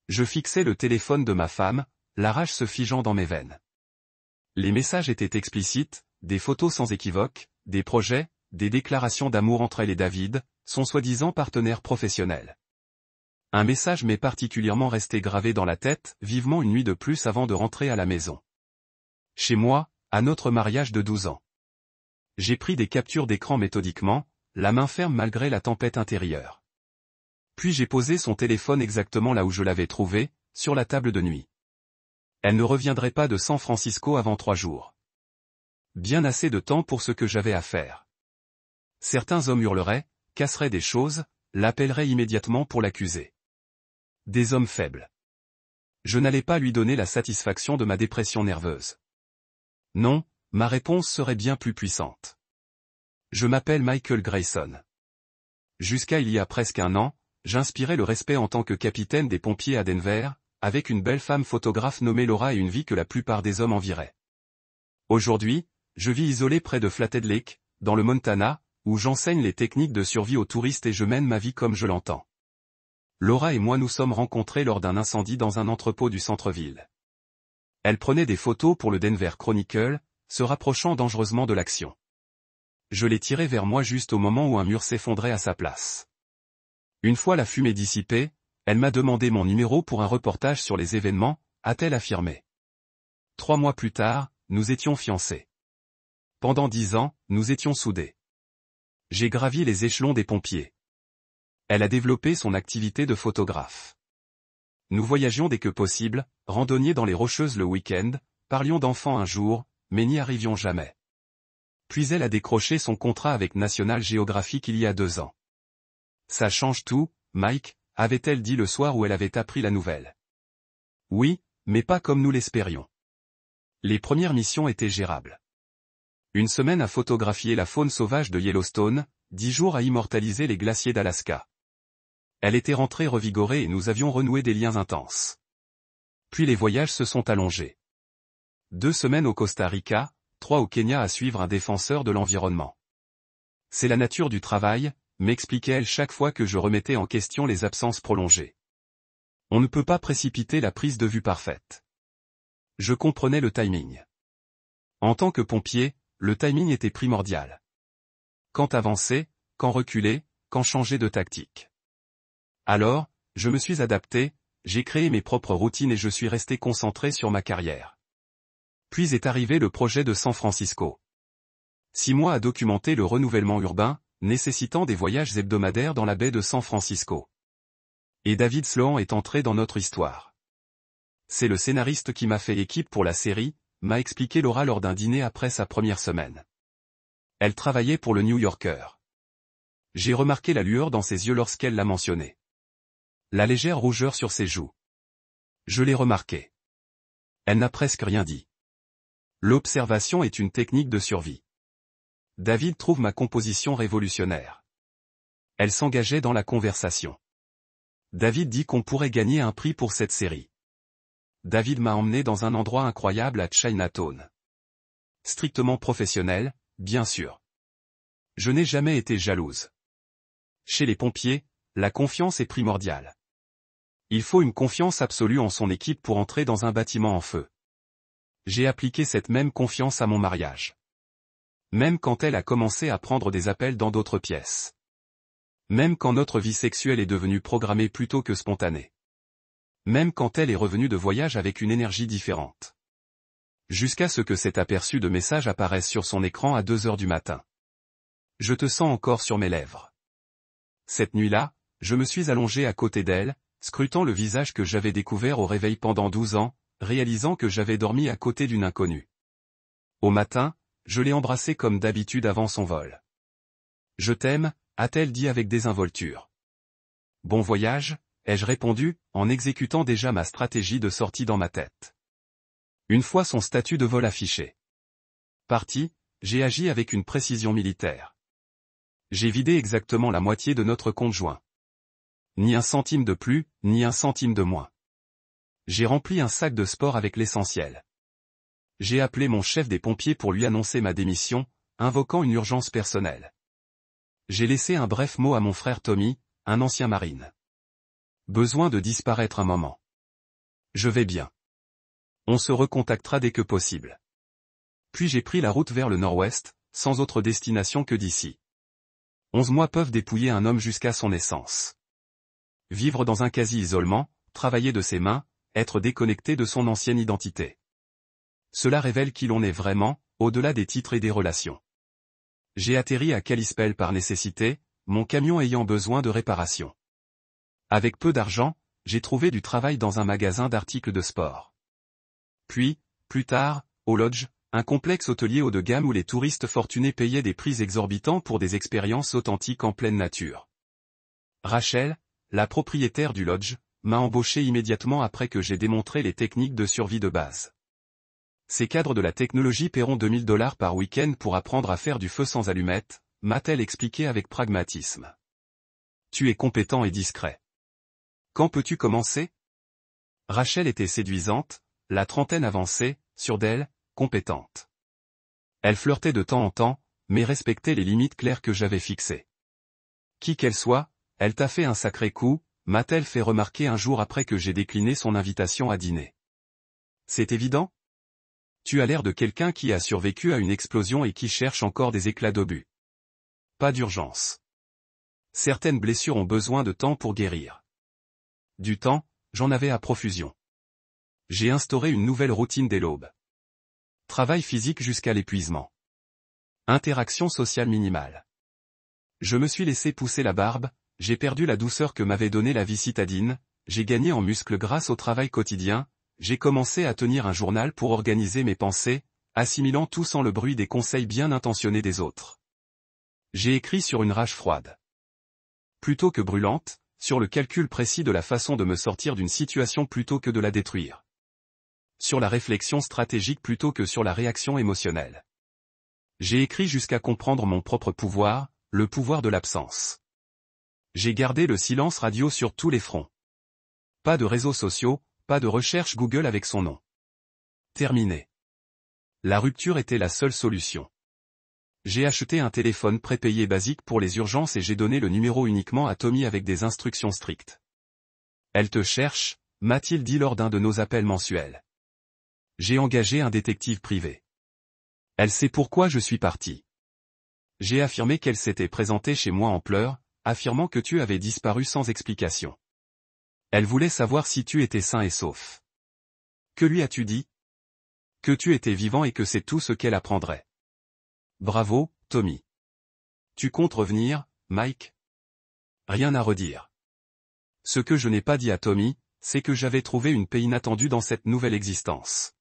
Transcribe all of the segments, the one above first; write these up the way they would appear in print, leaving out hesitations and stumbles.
Je fixais le téléphone de ma femme, la rage se figeant dans mes veines. Les messages étaient explicites, des photos sans équivoque, des projets, des déclarations d'amour entre elle et David, son soi-disant partenaire professionnel. Un message m'est particulièrement resté gravé dans la tête, vivement une nuit de plus avant de rentrer à la maison. Chez moi, à notre mariage de 12 ans. J'ai pris des captures d'écran méthodiquement, la main ferme malgré la tempête intérieure. Puis j'ai posé son téléphone exactement là où je l'avais trouvé, sur la table de nuit. Elle ne reviendrait pas de San Francisco avant 3 jours. Bien assez de temps pour ce que j'avais à faire. Certains hommes hurleraient, casseraient des choses, l'appelleraient immédiatement pour l'accuser. Des hommes faibles. Je n'allais pas lui donner la satisfaction de ma dépression nerveuse. Non, ma réponse serait bien plus puissante. Je m'appelle Michael Grayson. Jusqu'à il y a presque 1 an, j'inspirais le respect en tant que capitaine des pompiers à Denver, avec une belle femme photographe nommée Laura et une vie que la plupart des hommes envieraient. Aujourd'hui, je vis isolé près de Flathead Lake, dans le Montana, où j'enseigne les techniques de survie aux touristes et je mène ma vie comme je l'entends. Laura et moi nous sommes rencontrés lors d'un incendie dans un entrepôt du centre-ville. Elle prenait des photos pour le Denver Chronicle, se rapprochant dangereusement de l'action. Je l'ai tirée vers moi juste au moment où un mur s'effondrait à sa place. Une fois la fumée dissipée, elle m'a demandé mon numéro pour un reportage sur les événements, a-t-elle affirmé. 3 mois plus tard, nous étions fiancés. Pendant 10 ans, nous étions soudés. J'ai gravi les échelons des pompiers. Elle a développé son activité de photographe. Nous voyagions dès que possible, randonniers dans les Rocheuses le week-end, parlions d'enfants un jour, mais n'y arrivions jamais. Puis elle a décroché son contrat avec National Geographic il y a 2 ans. Ça change tout, Mike, avait-elle dit le soir où elle avait appris la nouvelle. Oui, mais pas comme nous l'espérions. Les premières missions étaient gérables. 1 semaine à photographier la faune sauvage de Yellowstone, 10 jours à immortaliser les glaciers d'Alaska. Elle était rentrée revigorée et nous avions renoué des liens intenses. Puis les voyages se sont allongés. 2 semaines au Costa Rica, 3 au Kenya à suivre un défenseur de l'environnement. C'est la nature du travail, m'expliquait-elle chaque fois que je remettais en question les absences prolongées. On ne peut pas précipiter la prise de vue parfaite. Je comprenais le timing. En tant que pompier, le timing était primordial. Quand avancer, quand reculer, quand changer de tactique. Alors, je me suis adapté, j'ai créé mes propres routines et je suis resté concentré sur ma carrière. Puis est arrivé le projet de San Francisco. 6 mois à documenter le renouvellement urbain, nécessitant des voyages hebdomadaires dans la baie de San Francisco. Et David Sloan est entré dans notre histoire. C'est le scénariste qui m'a fait équipe pour la série, m'a expliqué Laura lors d'un dîner après sa première semaine. Elle travaillait pour le New Yorker. J'ai remarqué la lueur dans ses yeux lorsqu'elle l'a mentionné. La légère rougeur sur ses joues. Je l'ai remarqué. Elle n'a presque rien dit. L'observation est une technique de survie. David trouve ma composition révolutionnaire. Elle s'engageait dans la conversation. David dit qu'on pourrait gagner un prix pour cette série. David m'a emmené dans un endroit incroyable à Chinatown. Strictement professionnel, bien sûr. Je n'ai jamais été jalouse. Chez les pompiers, la confiance est primordiale. Il faut une confiance absolue en son équipe pour entrer dans un bâtiment en feu. J'ai appliqué cette même confiance à mon mariage. Même quand elle a commencé à prendre des appels dans d'autres pièces. Même quand notre vie sexuelle est devenue programmée plutôt que spontanée. Même quand elle est revenue de voyage avec une énergie différente. Jusqu'à ce que cet aperçu de message apparaisse sur son écran à 2 heures du matin. Je te sens encore sur mes lèvres. Cette nuit-là, je me suis allongé à côté d'elle, scrutant le visage que j'avais découvert au réveil pendant 12 ans, réalisant que j'avais dormi à côté d'une inconnue. Au matin, je l'ai embrassée comme d'habitude avant son vol. Je t'aime, a-t-elle dit avec désinvolture. Bon voyage, ai-je répondu, en exécutant déjà ma stratégie de sortie dans ma tête. Une fois son statut de vol affiché. Parti, j'ai agi avec une précision militaire. J'ai vidé exactement la moitié de notre compte joint. Ni un centime de plus, ni un centime de moins. J'ai rempli un sac de sport avec l'essentiel. J'ai appelé mon chef des pompiers pour lui annoncer ma démission, invoquant une urgence personnelle. J'ai laissé un bref mot à mon frère Tommy, un ancien marine. Besoin de disparaître un moment. Je vais bien. On se recontactera dès que possible. Puis j'ai pris la route vers le nord-ouest, sans autre destination que d'ici. 11 mois peuvent dépouiller un homme jusqu'à son essence. Vivre dans un quasi-isolement, travailler de ses mains, être déconnecté de son ancienne identité. Cela révèle qui l'on est vraiment, au-delà des titres et des relations. J'ai atterri à Kalispell par nécessité, mon camion ayant besoin de réparation. Avec peu d'argent, j'ai trouvé du travail dans un magasin d'articles de sport. Puis, plus tard, au Lodge, un complexe hôtelier haut de gamme où les touristes fortunés payaient des prix exorbitants pour des expériences authentiques en pleine nature. Rachel, la propriétaire du Lodge, m'a embauché immédiatement après que j'ai démontré les techniques de survie de base. Ces cadres de la technologie paieront $2000 par week-end pour apprendre à faire du feu sans allumettes, m'a-t-elle expliqué avec pragmatisme. Tu es compétent et discret. Quand peux-tu commencer? Rachel était séduisante, la trentaine avancée, sûre d'elle, compétente. Elle flirtait de temps en temps, mais respectait les limites claires que j'avais fixées. Qui qu'elle soit, elle t'a fait un sacré coup, m'a-t-elle fait remarquer un jour après que j'ai décliné son invitation à dîner. C'est évident? Tu as l'air de quelqu'un qui a survécu à une explosion et qui cherche encore des éclats d'obus. Pas d'urgence. Certaines blessures ont besoin de temps pour guérir. Du temps, j'en avais à profusion. J'ai instauré une nouvelle routine dès l'aube. Travail physique jusqu'à l'épuisement. Interaction sociale minimale. Je me suis laissé pousser la barbe, j'ai perdu la douceur que m'avait donnée la vie citadine, j'ai gagné en muscles grâce au travail quotidien, j'ai commencé à tenir un journal pour organiser mes pensées, assimilant tout sans le bruit des conseils bien intentionnés des autres. J'ai écrit sur une rage froide. Plutôt que brûlante, sur le calcul précis de la façon de me sortir d'une situation plutôt que de la détruire. Sur la réflexion stratégique plutôt que sur la réaction émotionnelle. J'ai écrit jusqu'à comprendre mon propre pouvoir, le pouvoir de l'absence. J'ai gardé le silence radio sur tous les fronts. Pas de réseaux sociaux, pas de recherche Google avec son nom. Terminé. La rupture était la seule solution. J'ai acheté un téléphone prépayé basique pour les urgences et j'ai donné le numéro uniquement à Tommy avec des instructions strictes. Elle te cherche, m'a-t-il dit lors d'un de nos appels mensuels. J'ai engagé un détective privé. Elle sait pourquoi je suis parti. J'ai affirmé qu'elle s'était présentée chez moi en pleurs, affirmant que tu avais disparu sans explication. Elle voulait savoir si tu étais sain et sauf. Que lui as-tu dit? Que tu étais vivant et que c'est tout ce qu'elle apprendrait. Bravo, Tommy. Tu comptes revenir, Mike? Rien à redire. Ce que je n'ai pas dit à Tommy, c'est que j'avais trouvé une paix inattendue dans cette nouvelle existence.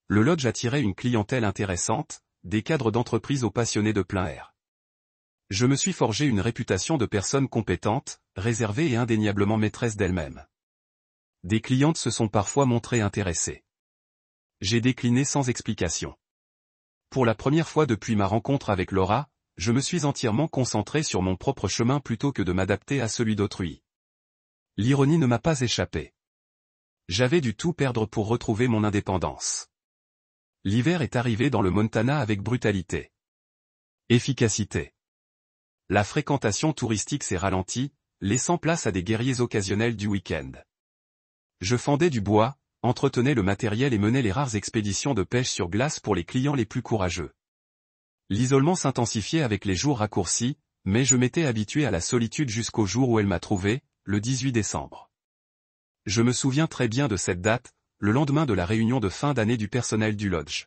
Le Lodge attirait une clientèle intéressante, des cadres d'entreprise aux passionnés de plein air. Je me suis forgé une réputation de personne compétente, réservée et indéniablement maîtresse d'elle-même. Des clientes se sont parfois montrées intéressées. J'ai décliné sans explication. Pour la première fois depuis ma rencontre avec Laura, je me suis entièrement concentré sur mon propre chemin plutôt que de m'adapter à celui d'autrui. L'ironie ne m'a pas échappé. J'avais dû tout perdre pour retrouver mon indépendance. L'hiver est arrivé dans le Montana avec brutalité. Efficacité. La fréquentation touristique s'est ralentie, laissant place à des guerriers occasionnels du week-end. Je fendais du bois, entretenais le matériel et menais les rares expéditions de pêche sur glace pour les clients les plus courageux. L'isolement s'intensifiait avec les jours raccourcis, mais je m'étais habitué à la solitude jusqu'au jour où elle m'a trouvé, le 18 décembre. Je me souviens très bien de cette date, le lendemain de la réunion de fin d'année du personnel du Lodge.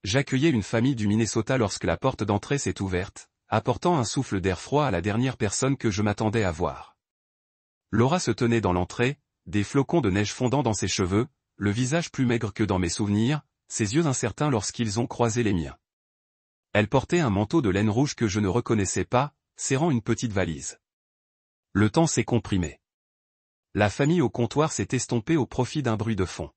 J'accueillais une famille du Minnesota lorsque la porte d'entrée s'est ouverte, apportant un souffle d'air froid à la dernière personne que je m'attendais à voir. Laura se tenait dans l'entrée, des flocons de neige fondant dans ses cheveux, le visage plus maigre que dans mes souvenirs, ses yeux incertains lorsqu'ils ont croisé les miens. Elle portait un manteau de laine rouge que je ne reconnaissais pas, serrant une petite valise. Le temps s'est comprimé. La famille au comptoir s'est estompée au profit d'un bruit de fond.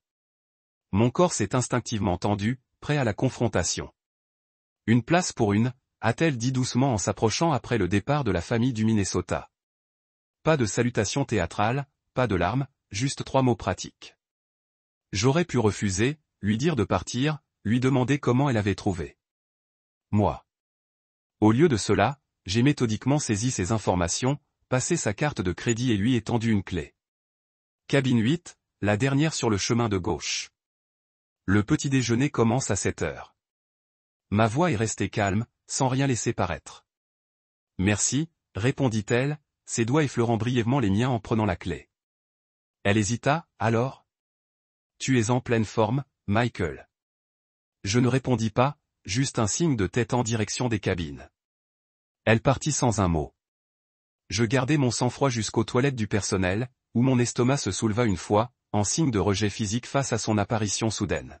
Mon corps s'est instinctivement tendu, prêt à la confrontation. Une place pour une, a-t-elle dit doucement en s'approchant après le départ de la famille du Minnesota. Pas de salutation théâtrale, pas de larmes, juste 3 mots pratiques. J'aurais pu refuser, lui dire de partir, lui demander comment elle avait trouvé. Moi. Au lieu de cela, j'ai méthodiquement saisi ses informations, passé sa carte de crédit et lui étendu une clé. Cabine 8, la dernière sur le chemin de gauche. Le petit déjeuner commence à 7 heures. Ma voix est restée calme, sans rien laisser paraître. Merci, répondit-elle, ses doigts effleurant brièvement les miens en prenant la clé. Elle hésita, alors ? Tu es en pleine forme, Michael. Je ne répondis pas, juste un signe de tête en direction des cabines. Elle partit sans un mot. Je gardai mon sang-froid jusqu'aux toilettes du personnel, où mon estomac se souleva une fois, en signe de rejet physique face à son apparition soudaine.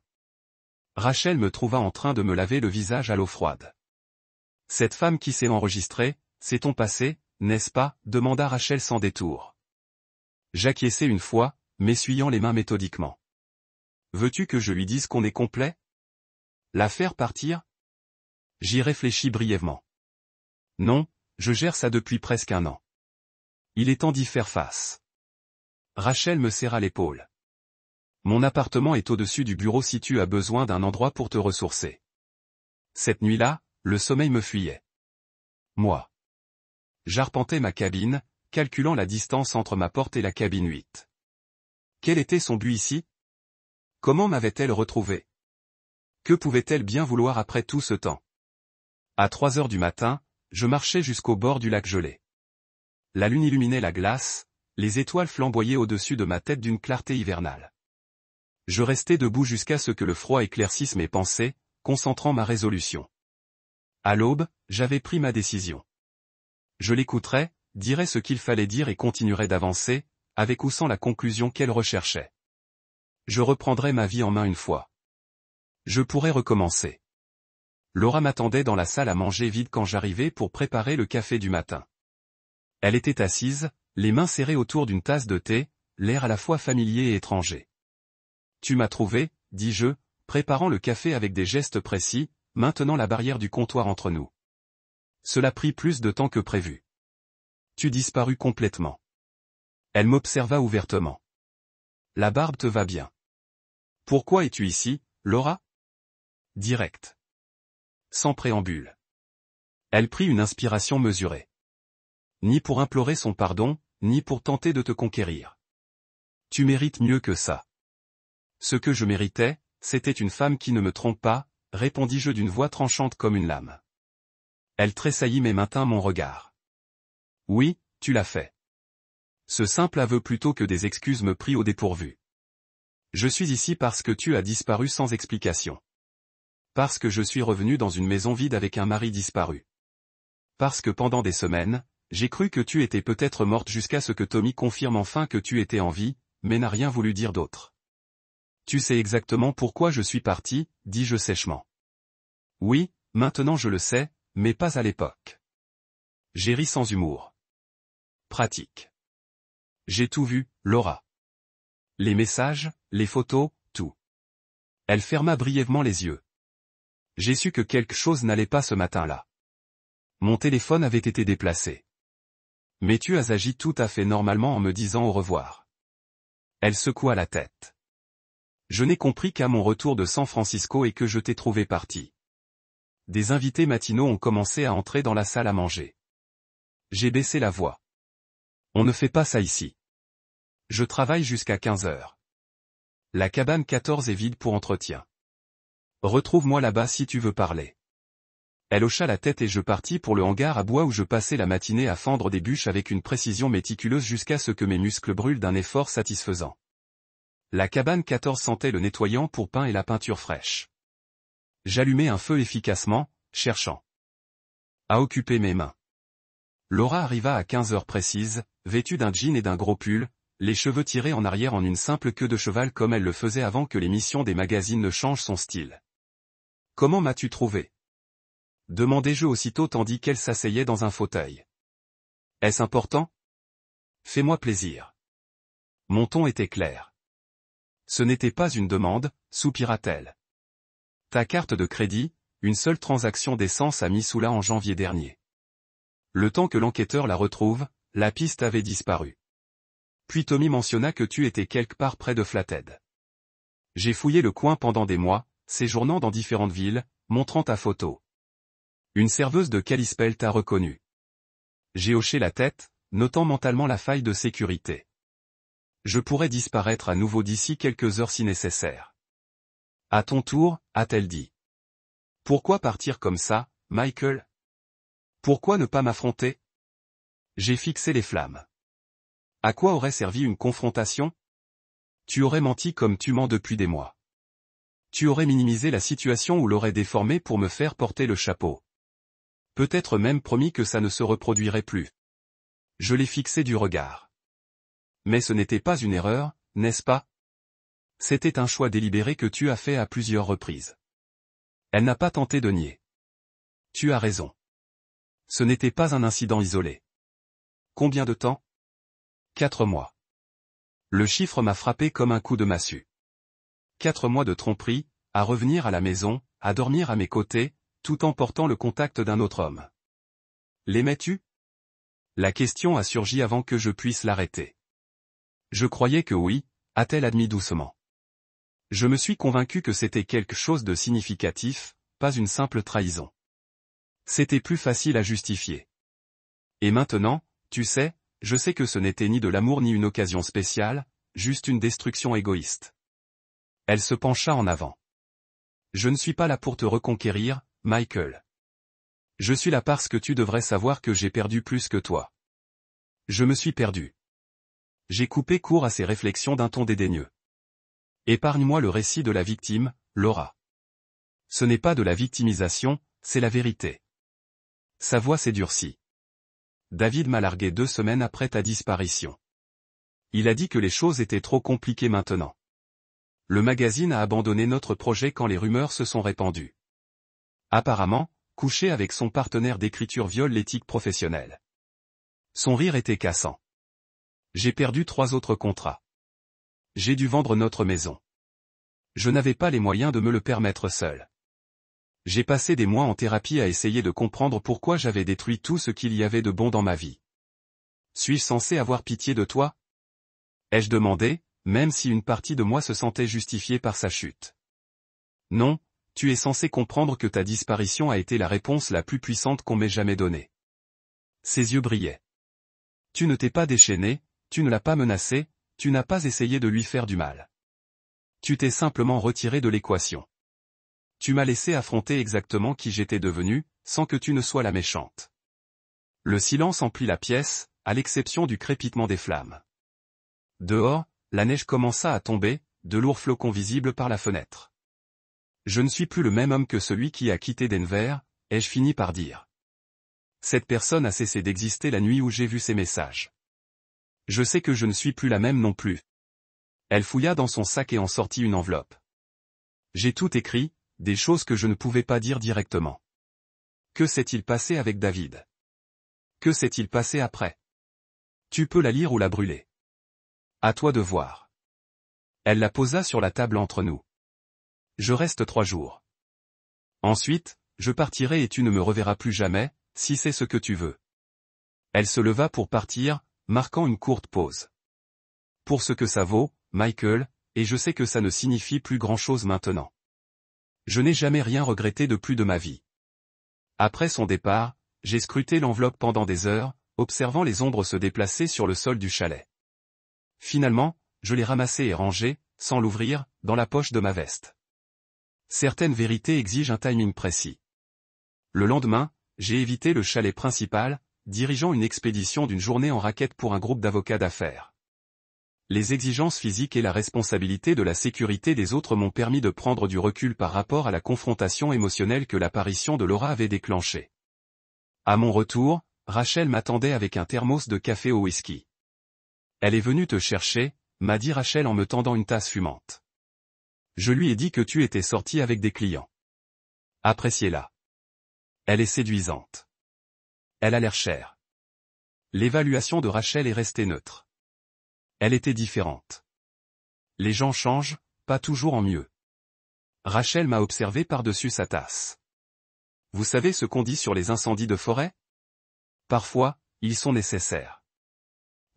Rachel me trouva en train de me laver le visage à l'eau froide. Cette femme qui s'est enregistrée, c'est ton passé, n'est-ce pas, demanda Rachel sans détour. J'acquiesçai une fois, m'essuyant les mains méthodiquement. Veux-tu que je lui dise qu'on est complet ? La faire partir ? J'y réfléchis brièvement. Non, je gère ça depuis presque 1 an. Il est temps d'y faire face. Rachel me serra l'épaule. Mon appartement est au-dessus du bureau si tu as besoin d'un endroit pour te ressourcer. Cette nuit-là, le sommeil me fuyait. Moi. J'arpentais ma cabine, calculant la distance entre ma porte et la cabine 8. Quel était son but ici ? Comment m'avait-elle retrouvé ? Que pouvait-elle bien vouloir après tout ce temps ? À 3 heures du matin, je marchais jusqu'au bord du lac gelé. La lune illuminait la glace, les étoiles flamboyaient au-dessus de ma tête d'une clarté hivernale. Je restais debout jusqu'à ce que le froid éclaircisse mes pensées, concentrant ma résolution. À l'aube, j'avais pris ma décision. Je l'écouterais, dirais ce qu'il fallait dire et continuerais d'avancer, avec ou sans la conclusion qu'elle recherchait. Je reprendrais ma vie en main une fois. Je pourrais recommencer. Laura m'attendait dans la salle à manger vide quand j'arrivais pour préparer le café du matin. Elle était assise, les mains serrées autour d'une tasse de thé, l'air à la fois familier et étranger. « Tu m'as trouvé », dis-je, préparant le café avec des gestes précis, maintenant la barrière du comptoir entre nous. Cela prit plus de temps que prévu. Tu disparus complètement. Elle m'observa ouvertement. La barbe te va bien. Pourquoi es-tu ici, Laura ? Direct. Sans préambule. Elle prit une inspiration mesurée. Ni pour implorer son pardon, ni pour tenter de te conquérir. Tu mérites mieux que ça. Ce que je méritais, c'était une femme qui ne me trompe pas, répondis-je d'une voix tranchante comme une lame. Elle tressaillit mais maintint mon regard. Oui, tu l'as fait. Ce simple aveu plutôt que des excuses me prit au dépourvu. Je suis ici parce que tu as disparu sans explication. Parce que je suis revenu dans une maison vide avec un mari disparu. Parce que pendant des semaines, j'ai cru que tu étais peut-être morte jusqu'à ce que Tommy confirme enfin que tu étais en vie, mais n'a rien voulu dire d'autre. Tu sais exactement pourquoi je suis parti, dis-je sèchement. Oui, maintenant je le sais, mais pas à l'époque. J'ai ri sans humour. Pratique. J'ai tout vu, Laura. Les messages, les photos, tout. Elle ferma brièvement les yeux. J'ai su que quelque chose n'allait pas ce matin-là. Mon téléphone avait été déplacé. Mais tu as agi tout à fait normalement en me disant au revoir. Elle secoua la tête. Je n'ai compris qu'à mon retour de San Francisco et que je t'ai trouvé parti. Des invités matinaux ont commencé à entrer dans la salle à manger. J'ai baissé la voix. On ne fait pas ça ici. Je travaille jusqu'à 15 heures. La cabane 14 est vide pour entretien. Retrouve-moi là-bas si tu veux parler. Elle hocha la tête et je partis pour le hangar à bois où je passais la matinée à fendre des bûches avec une précision méticuleuse jusqu'à ce que mes muscles brûlent d'un effort satisfaisant. La cabane 14 sentait le nettoyant pour pain et la peinture fraîche. J'allumai un feu efficacement, cherchant à occuper mes mains. Laura arriva à 15 heures précises, vêtue d'un jean et d'un gros pull, les cheveux tirés en arrière en une simple queue de cheval comme elle le faisait avant que l'émission des magazines ne change son style. « Comment m'as-tu trouvé ?» demandai-je aussitôt tandis qu'elle s'asseyait dans un fauteuil. « Est-ce important ? Fais-moi plaisir. » Mon ton était clair. Ce n'était pas une demande, soupira-t-elle. Ta carte de crédit, une seule transaction d'essence a mis sous la en janvier dernier. Le temps que l'enquêteur la retrouve, la piste avait disparu. Puis Tommy mentionna que tu étais quelque part près de Flathead. J'ai fouillé le coin pendant des mois, séjournant dans différentes villes, montrant ta photo. Une serveuse de Kalispell t'a reconnu. J'ai hoché la tête, notant mentalement la faille de sécurité. Je pourrais disparaître à nouveau d'ici quelques heures si nécessaire. À ton tour, a-t-elle dit. Pourquoi partir comme ça, Michael? Pourquoi ne pas m'affronter? J'ai fixé les flammes. À quoi aurait servi une confrontation? Tu aurais menti comme tu mens depuis des mois. Tu aurais minimisé la situation ou l'aurais déformée pour me faire porter le chapeau. Peut-être même promis que ça ne se reproduirait plus. Je l'ai fixé du regard. Mais ce n'était pas une erreur, n'est-ce pas? C'était un choix délibéré que tu as fait à plusieurs reprises. Elle n'a pas tenté de nier. Tu as raison. Ce n'était pas un incident isolé. Combien de temps? 4 mois. Le chiffre m'a frappé comme un coup de massue. 4 mois de tromperie, à revenir à la maison, à dormir à mes côtés, tout en portant le contact d'un autre homme. L'aimais-tu? La question a surgi avant que je puisse l'arrêter. Je croyais que oui, a-t-elle admis doucement. Je me suis convaincu que c'était quelque chose de significatif, pas une simple trahison. C'était plus facile à justifier. Et maintenant, tu sais, je sais que ce n'était ni de l'amour ni une occasion spéciale, juste une destruction égoïste. Elle se pencha en avant. Je ne suis pas là pour te reconquérir, Michael. Je suis là parce que tu devrais savoir que j'ai perdu plus que toi. Je me suis perdu. J'ai coupé court à ces réflexions d'un ton dédaigneux. Épargne-moi le récit de la victime, Laura. Ce n'est pas de la victimisation, c'est la vérité. Sa voix s'est durcie. David m'a largué 2 semaines après ta disparition. Il a dit que les choses étaient trop compliquées maintenant. Le magazine a abandonné notre projet quand les rumeurs se sont répandues. Apparemment, coucher avec son partenaire d'écriture viole l'éthique professionnelle. Son rire était cassant. J'ai perdu 3 autres contrats. J'ai dû vendre notre maison. Je n'avais pas les moyens de me le permettre seul. J'ai passé des mois en thérapie à essayer de comprendre pourquoi j'avais détruit tout ce qu'il y avait de bon dans ma vie. Suis-je censé avoir pitié de toi? Ai-je demandé, même si une partie de moi se sentait justifiée par sa chute. Non, tu es censé comprendre que ta disparition a été la réponse la plus puissante qu'on m'ait jamais donnée. Ses yeux brillaient. Tu ne t'es pas déchaîné, tu ne l'as pas menacé, tu n'as pas essayé de lui faire du mal. Tu t'es simplement retiré de l'équation. Tu m'as laissé affronter exactement qui j'étais devenu, sans que tu ne sois la méchante. Le silence emplit la pièce, à l'exception du crépitement des flammes. Dehors, la neige commença à tomber, de lourds flocons visibles par la fenêtre. Je ne suis plus le même homme que celui qui a quitté Denver, ai-je fini par dire. Cette personne a cessé d'exister la nuit où j'ai vu ces messages. Je sais que je ne suis plus la même non plus. Elle fouilla dans son sac et en sortit une enveloppe. J'ai tout écrit, des choses que je ne pouvais pas dire directement. Que s'est-il passé avec David? Que s'est-il passé après? Tu peux la lire ou la brûler. À toi de voir. Elle la posa sur la table entre nous. Je reste 3 jours. Ensuite, je partirai et tu ne me reverras plus jamais, si c'est ce que tu veux. Elle se leva pour partir, marquant une courte pause. Pour ce que ça vaut, Michael, et je sais que ça ne signifie plus grand-chose maintenant. Je n'ai jamais rien regretté de plus de ma vie. Après son départ, j'ai scruté l'enveloppe pendant des heures, observant les ombres se déplacer sur le sol du chalet. Finalement, je l'ai ramassée et rangée, sans l'ouvrir, dans la poche de ma veste. Certaines vérités exigent un timing précis. Le lendemain, j'ai évité le chalet principal, dirigeant une expédition d'une journée en raquette pour un groupe d'avocats d'affaires. Les exigences physiques et la responsabilité de la sécurité des autres m'ont permis de prendre du recul par rapport à la confrontation émotionnelle que l'apparition de Laura avait déclenchée. À mon retour, Rachel m'attendait avec un thermos de café au whisky. Elle est venue te chercher, m'a dit Rachel en me tendant une tasse fumante. Je lui ai dit que tu étais sorti avec des clients. Appréciez-la. Elle est séduisante. Elle a l'air chère. L'évaluation de Rachel est restée neutre. Elle était différente. Les gens changent, pas toujours en mieux. Rachel m'a observé par-dessus sa tasse. Vous savez ce qu'on dit sur les incendies de forêt? Parfois, ils sont nécessaires.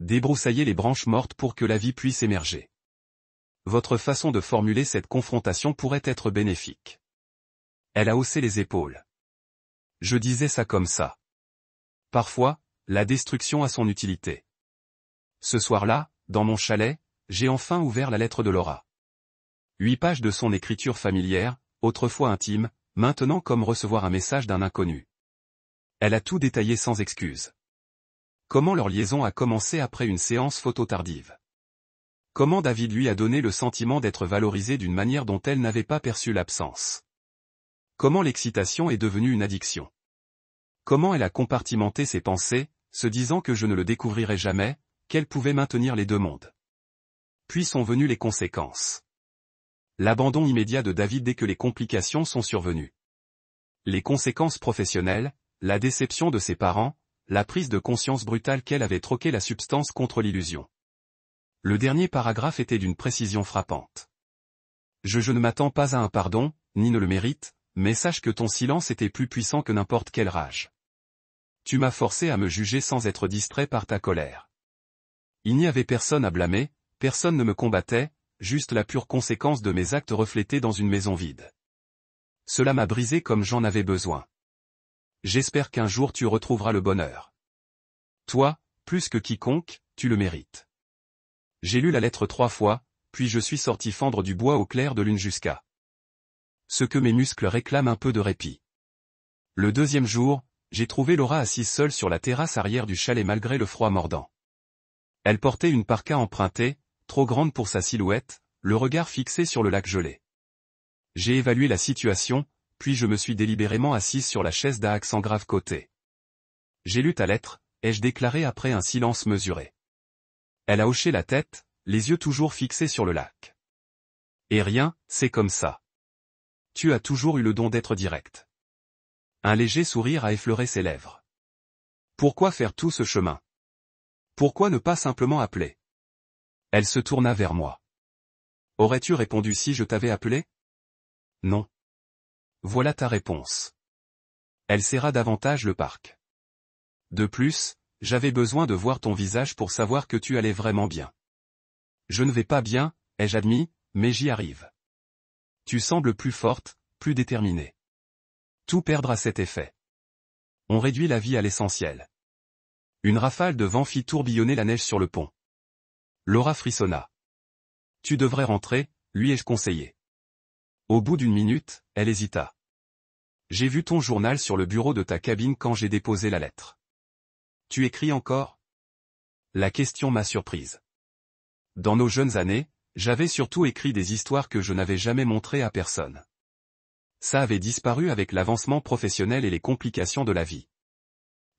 Débroussailler les branches mortes pour que la vie puisse émerger. Votre façon de formuler cette confrontation pourrait être bénéfique. Elle a haussé les épaules. Je disais ça comme ça. Parfois, la destruction a son utilité. Ce soir-là, dans mon chalet, j'ai enfin ouvert la lettre de Laura. 8 pages de son écriture familière, autrefois intime, maintenant comme recevoir un message d'un inconnu. Elle a tout détaillé sans excuse. Comment leur liaison a commencé après une séance photo tardive. Comment David lui a donné le sentiment d'être valorisé d'une manière dont elle n'avait pas perçu l'absence. Comment l'excitation est devenue une addiction. Comment elle a compartimenté ses pensées, se disant que je ne le découvrirais jamais, qu'elle pouvait maintenir les deux mondes. Puis sont venues les conséquences. L'abandon immédiat de David dès que les complications sont survenues. Les conséquences professionnelles, la déception de ses parents, la prise de conscience brutale qu'elle avait troqué la substance contre l'illusion. Le dernier paragraphe était d'une précision frappante. Je ne m'attends pas à un pardon, ni ne le mérite, mais sache que ton silence était plus puissant que n'importe quelle rage. Tu m'as forcé à me juger sans être distrait par ta colère. Il n'y avait personne à blâmer, personne ne me combattait, juste la pure conséquence de mes actes reflétés dans une maison vide. Cela m'a brisé comme j'en avais besoin. J'espère qu'un jour tu retrouveras le bonheur. Toi, plus que quiconque, tu le mérites. J'ai lu la lettre 3 fois, puis je suis sorti fendre du bois au clair de lune jusqu'à ce que mes muscles réclament un peu de répit. Le deuxième jour, j'ai trouvé Laura assise seule sur la terrasse arrière du chalet malgré le froid mordant. Elle portait une parka empruntée, trop grande pour sa silhouette, le regard fixé sur le lac gelé. J'ai évalué la situation, puis je me suis délibérément assise sur la chaise d'à accent grave côté. J'ai lu ta lettre, ai-je déclaré après un silence mesuré. Elle a hoché la tête, les yeux toujours fixés sur le lac. Et rien, c'est comme ça. Tu as toujours eu le don d'être direct. Un léger sourire a effleuré ses lèvres. Pourquoi faire tout ce chemin? Pourquoi ne pas simplement appeler? Elle se tourna vers moi. Aurais-tu répondu si je t'avais appelé? Non. Voilà ta réponse. Elle serra davantage le parc. De plus, j'avais besoin de voir ton visage pour savoir que tu allais vraiment bien. Je ne vais pas bien, ai-je admis, mais j'y arrive. Tu sembles plus forte, plus déterminée. Tout perdre a cet effet. On réduit la vie à l'essentiel. Une rafale de vent fit tourbillonner la neige sur le pont. Laura frissonna. Tu devrais rentrer, lui ai-je conseillé. Au bout d'une minute, elle hésita. J'ai vu ton journal sur le bureau de ta cabine quand j'ai déposé la lettre. Tu écris encore? La question m'a surprise. Dans nos jeunes années, j'avais surtout écrit des histoires que je n'avais jamais montrées à personne. Ça avait disparu avec l'avancement professionnel et les complications de la vie.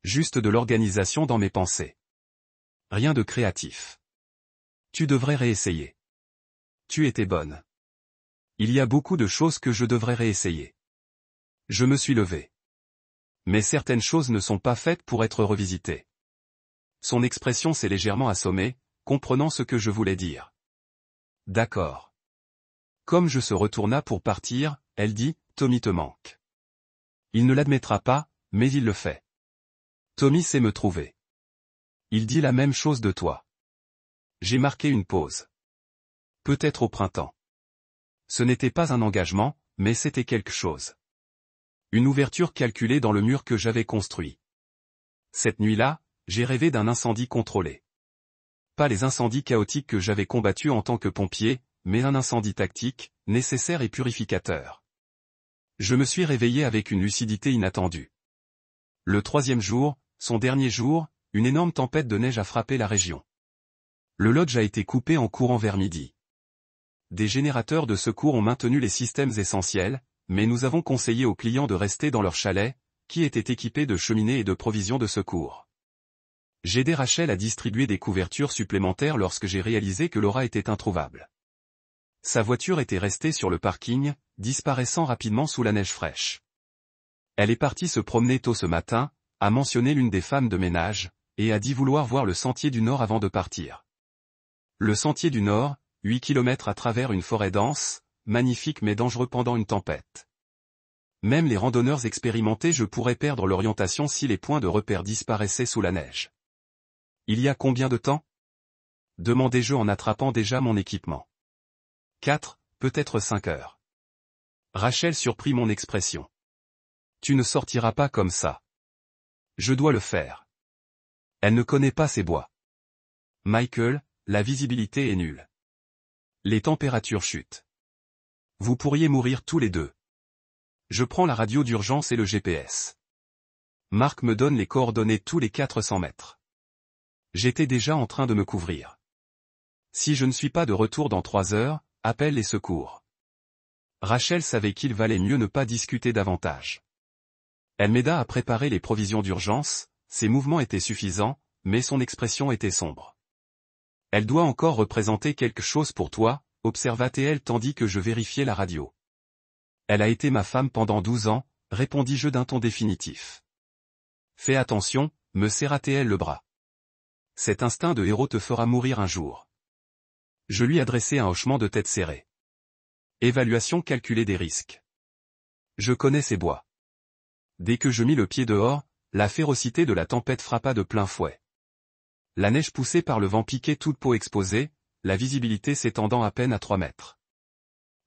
Juste de l'organisation dans mes pensées. Rien de créatif. Tu devrais réessayer. Tu étais bonne. Il y a beaucoup de choses que je devrais réessayer. Je me suis levé. Mais certaines choses ne sont pas faites pour être revisitées. Son expression s'est légèrement assommée, comprenant ce que je voulais dire. D'accord. Comme je se retourna pour partir, elle dit, Tommy te manque. Il ne l'admettra pas, mais il le fait. Tommy sait me trouver. Il dit la même chose de toi. J'ai marqué une pause. Peut-être au printemps. Ce n'était pas un engagement, mais c'était quelque chose. Une ouverture calculée dans le mur que j'avais construit. Cette nuit-là, j'ai rêvé d'un incendie contrôlé. Pas les incendies chaotiques que j'avais combattus en tant que pompier, mais un incendie tactique, nécessaire et purificateur. Je me suis réveillé avec une lucidité inattendue. Le troisième jour, son dernier jour, une énorme tempête de neige a frappé la région. Le lodge a été coupé en courant vers midi. Des générateurs de secours ont maintenu les systèmes essentiels, mais nous avons conseillé aux clients de rester dans leur chalet, qui était équipé de cheminées et de provisions de secours. J'ai aidé Rachel à distribuer des couvertures supplémentaires lorsque j'ai réalisé que Laura était introuvable. Sa voiture était restée sur le parking, disparaissant rapidement sous la neige fraîche. Elle est partie se promener tôt ce matin, a mentionné l'une des femmes de ménage, et a dit vouloir voir le sentier du Nord avant de partir. Le sentier du Nord, 8 kilomètres à travers une forêt dense, magnifique mais dangereux pendant une tempête. Même les randonneurs expérimentés je pourrais perdre l'orientation si les points de repère disparaissaient sous la neige. Il y a combien de temps? Demandai-je en attrapant déjà mon équipement. 4, peut-être 5 heures. Rachel surprit mon expression. Tu ne sortiras pas comme ça. Je dois le faire. Elle ne connaît pas ces bois. Michael, la visibilité est nulle. Les températures chutent. Vous pourriez mourir tous les deux. Je prends la radio d'urgence et le GPS. Marc me donne les coordonnées tous les 400 mètres. J'étais déjà en train de me couvrir. Si je ne suis pas de retour dans 3 heures, appelle les secours. Rachel savait qu'il valait mieux ne pas discuter davantage. Elle m'aida à préparer les provisions d'urgence, ses mouvements étaient suffisants, mais son expression était sombre. Elle doit encore représenter quelque chose pour toi, observa-t-elle tandis que je vérifiais la radio. Elle a été ma femme pendant 12 ans, répondis-je d'un ton définitif. Fais attention, me serra-t-elle le bras. Cet instinct de héros te fera mourir un jour. Je lui adressai un hochement de tête serré. Évaluation calculée des risques. Je connais ces bois. Dès que je mis le pied dehors, la férocité de la tempête frappa de plein fouet. La neige poussée par le vent piquait toute peau exposée, la visibilité s'étendant à peine à 3 mètres.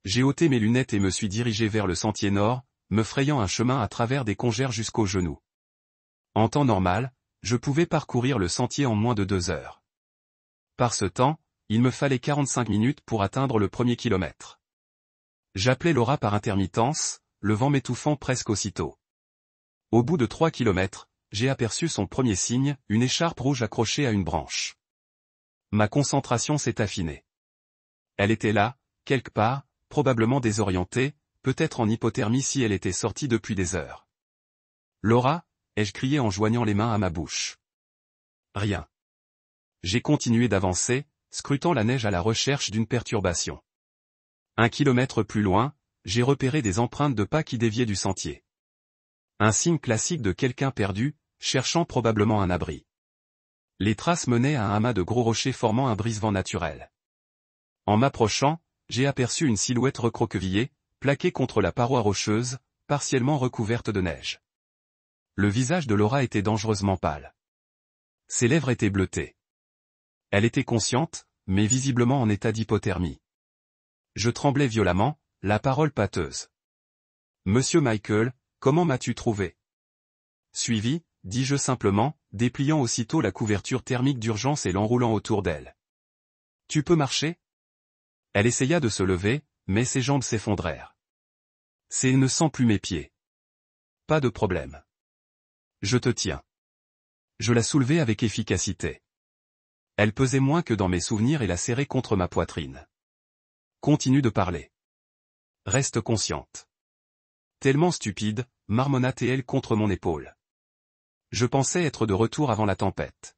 J'ai ôté mes lunettes et me suis dirigé vers le sentier nord, me frayant un chemin à travers des congères jusqu'aux genoux. En temps normal, je pouvais parcourir le sentier en moins de 2 heures. Par ce temps, il me fallait 45 minutes pour atteindre le premier kilomètre. J'appelais Laura par intermittence, le vent m'étouffant presque aussitôt. Au bout de 3 kilomètres, j'ai aperçu son premier signe, une écharpe rouge accrochée à une branche. Ma concentration s'est affinée. Elle était là, quelque part, probablement désorientée, peut-être en hypothermie si elle était sortie depuis des heures. Laura, ai-je crié en joignant les mains à ma bouche. Rien. J'ai continué d'avancer, scrutant la neige à la recherche d'une perturbation. 1 kilomètre plus loin, j'ai repéré des empreintes de pas qui déviaient du sentier. Un signe classique de quelqu'un perdu, cherchant probablement un abri. Les traces menaient à un amas de gros rochers formant un brise-vent naturel. En m'approchant, j'ai aperçu une silhouette recroquevillée, plaquée contre la paroi rocheuse, partiellement recouverte de neige. Le visage de Laura était dangereusement pâle. Ses lèvres étaient bleutées. Elle était consciente, mais visiblement en état d'hypothermie. Je tremblais violemment, la parole pâteuse. « Monsieur Michael, comment m'as-tu trouvé ?» Suivi, dis-je simplement, dépliant aussitôt la couverture thermique d'urgence et l'enroulant autour d'elle. « Tu peux marcher ?» Elle essaya de se lever, mais ses jambes s'effondrèrent. « C'est ne sens plus mes pieds. »« Pas de problème. Je te tiens. » Je la soulevai avec efficacité. Elle pesait moins que dans mes souvenirs et la serrai contre ma poitrine. Continue de parler. Reste consciente. Tellement stupide, marmonna-t-elle contre mon épaule. Je pensais être de retour avant la tempête.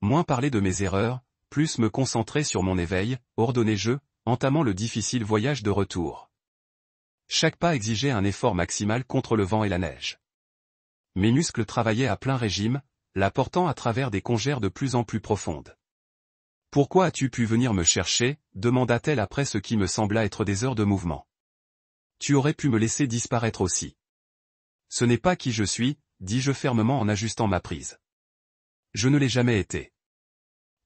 Moins parler de mes erreurs, plus me concentrer sur mon éveil, ordonnai-je, entamant le difficile voyage de retour. Chaque pas exigeait un effort maximal contre le vent et la neige. Mes muscles travaillaient à plein régime, la portant à travers des congères de plus en plus profondes. « Pourquoi as-tu pu venir me chercher ?» demanda-t-elle après ce qui me sembla être des heures de mouvement. « Tu aurais pu me laisser disparaître aussi. »« Ce n'est pas qui je suis, » dis-je fermement en ajustant ma prise. « Je ne l'ai jamais été. »«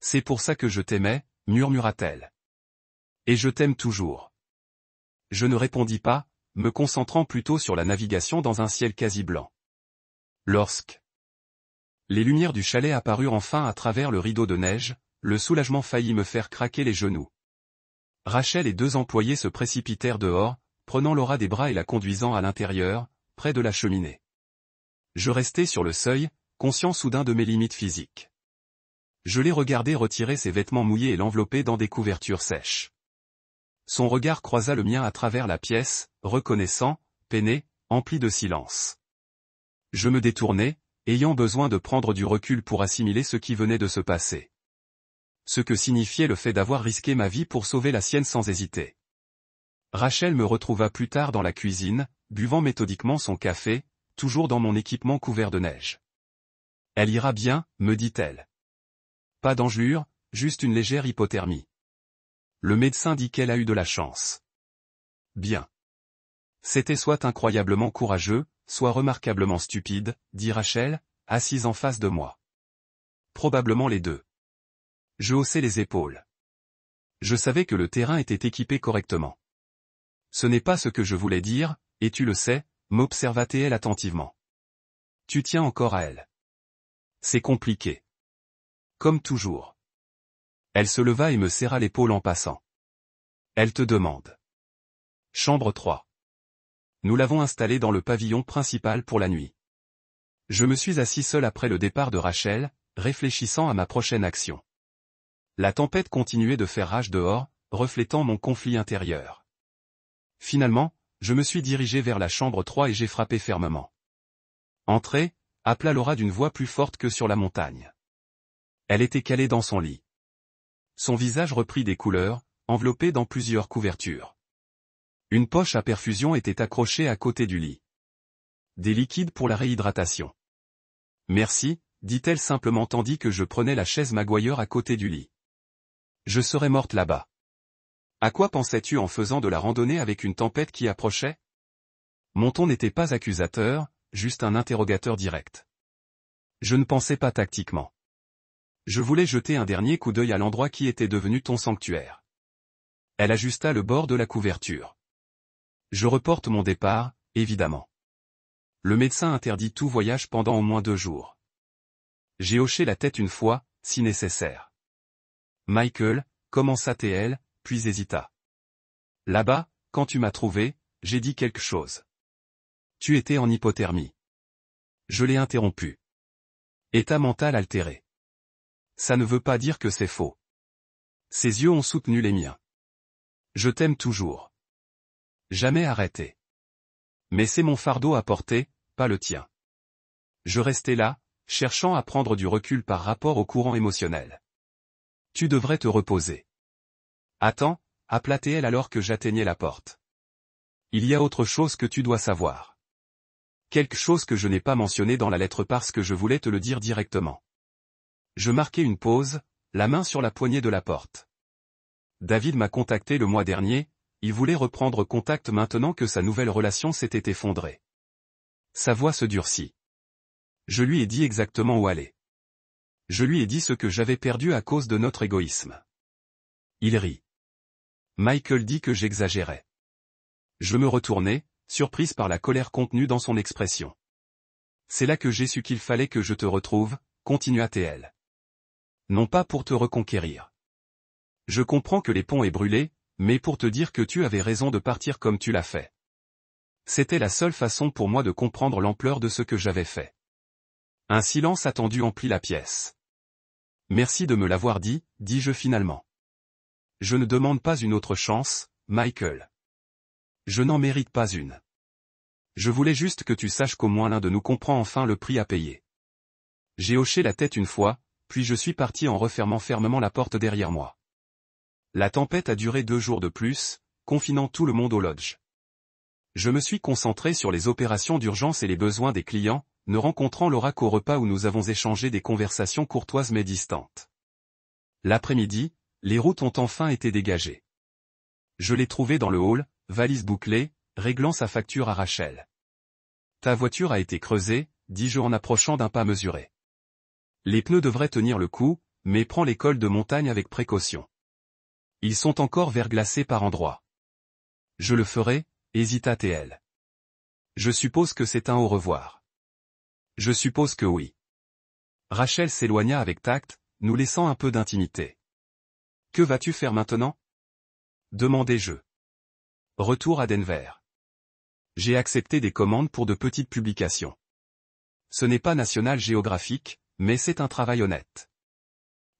C'est pour ça que je t'aimais, » murmura-t-elle. « Et je t'aime toujours. » Je ne répondis pas, me concentrant plutôt sur la navigation dans un ciel quasi blanc. Lorsque les lumières du chalet apparurent enfin à travers le rideau de neige, le soulagement faillit me faire craquer les genoux. Rachel et 2 employés se précipitèrent dehors, prenant Laura des bras et la conduisant à l'intérieur, près de la cheminée. Je restai sur le seuil, conscient soudain de mes limites physiques. Je l'ai regardé retirer ses vêtements mouillés et l'envelopper dans des couvertures sèches. Son regard croisa le mien à travers la pièce, reconnaissant, peiné, empli de silence. Je me détournai, ayant besoin de prendre du recul pour assimiler ce qui venait de se passer. Ce que signifiait le fait d'avoir risqué ma vie pour sauver la sienne sans hésiter. Rachel me retrouva plus tard dans la cuisine, buvant méthodiquement son café, toujours dans mon équipement couvert de neige. « Elle ira bien, » me dit-elle. « Pas d'engelure, juste une légère hypothermie. » Le médecin dit qu'elle a eu de la chance. Bien. C'était soit incroyablement courageux, soit remarquablement stupide, dit Rachel, assise en face de moi. Probablement les deux. Je haussai les épaules. Je savais que le terrain était équipé correctement. Ce n'est pas ce que je voulais dire, et tu le sais, m'observa-t-elle attentivement. Tu tiens encore à elle. C'est compliqué. Comme toujours. Elle se leva et me serra l'épaule en passant. Elle te demande. Chambre 3. Nous l'avons installée dans le pavillon principal pour la nuit. Je me suis assis seul après le départ de Rachel, réfléchissant à ma prochaine action. La tempête continuait de faire rage dehors, reflétant mon conflit intérieur. Finalement, je me suis dirigé vers la chambre 3 et j'ai frappé fermement. Entrez, appela Laura d'une voix plus forte que sur la montagne. Elle était calée dans son lit. Son visage reprit des couleurs, enveloppé dans plusieurs couvertures. Une poche à perfusion était accrochée à côté du lit. Des liquides pour la réhydratation. Merci, dit-elle simplement tandis que je prenais la chaise Maguire à côté du lit. Je serais morte là-bas. À quoi pensais-tu en faisant de la randonnée avec une tempête qui approchait? Mon ton n'était pas accusateur, juste un interrogateur direct. Je ne pensais pas tactiquement. Je voulais jeter un dernier coup d'œil à l'endroit qui était devenu ton sanctuaire. Elle ajusta le bord de la couverture. Je reporte mon départ, évidemment. Le médecin interdit tout voyage pendant au moins 2 jours. J'ai hoché la tête une fois, si nécessaire. Michael, commença-t-elle, puis hésita. Là-bas, quand tu m'as trouvé, j'ai dit quelque chose. Tu étais en hypothermie. Je l'ai interrompu. État mental altéré. Ça ne veut pas dire que c'est faux. Ses yeux ont soutenu les miens. Je t'aime toujours. Jamais arrêté. Mais c'est mon fardeau à porter, pas le tien. Je restais là, cherchant à prendre du recul par rapport au courant émotionnel. Tu devrais te reposer. Attends, appela-t-elle alors que j'atteignais la porte. Il y a autre chose que tu dois savoir. Quelque chose que je n'ai pas mentionné dans la lettre parce que je voulais te le dire directement. Je marquai une pause, la main sur la poignée de la porte. David m'a contacté le mois dernier, il voulait reprendre contact maintenant que sa nouvelle relation s'était effondrée. Sa voix se durcit. Je lui ai dit exactement où aller. Je lui ai dit ce que j'avais perdu à cause de notre égoïsme. Il rit. Michael dit que j'exagérais. Je me retournai, surprise par la colère contenue dans son expression. C'est là que j'ai su qu'il fallait que je te retrouve, continua-t-elle. Non pas pour te reconquérir. Je comprends que les ponts aient brûlé, mais pour te dire que tu avais raison de partir comme tu l'as fait. C'était la seule façon pour moi de comprendre l'ampleur de ce que j'avais fait. Un silence attendu emplit la pièce. Merci de me l'avoir dit, dis-je finalement. Je ne demande pas une autre chance, Michael. Je n'en mérite pas une. Je voulais juste que tu saches qu'au moins l'un de nous comprend enfin le prix à payer. J'ai hoché la tête une fois, puis je suis parti en refermant fermement la porte derrière moi. La tempête a duré 2 jours de plus, confinant tout le monde au lodge. Je me suis concentré sur les opérations d'urgence et les besoins des clients, ne rencontrant Laura qu'au repas où nous avons échangé des conversations courtoises mais distantes. L'après-midi, les routes ont enfin été dégagées. Je l'ai trouvée dans le hall, valise bouclée, réglant sa facture à Rachel. Ta voiture a été creusée, dis-je en approchant d'un pas mesuré. Les pneus devraient tenir le coup, mais prends les cols de montagne avec précaution. Ils sont encore verglacés par endroits. Je le ferai, hésita-t-elle. Je suppose que c'est un au revoir. Je suppose que oui. Rachel s'éloigna avec tact, nous laissant un peu d'intimité. Que vas-tu faire maintenant? Demandai-je. Retour à Denver. J'ai accepté des commandes pour de petites publications. Ce n'est pas National Geographic, mais c'est un travail honnête.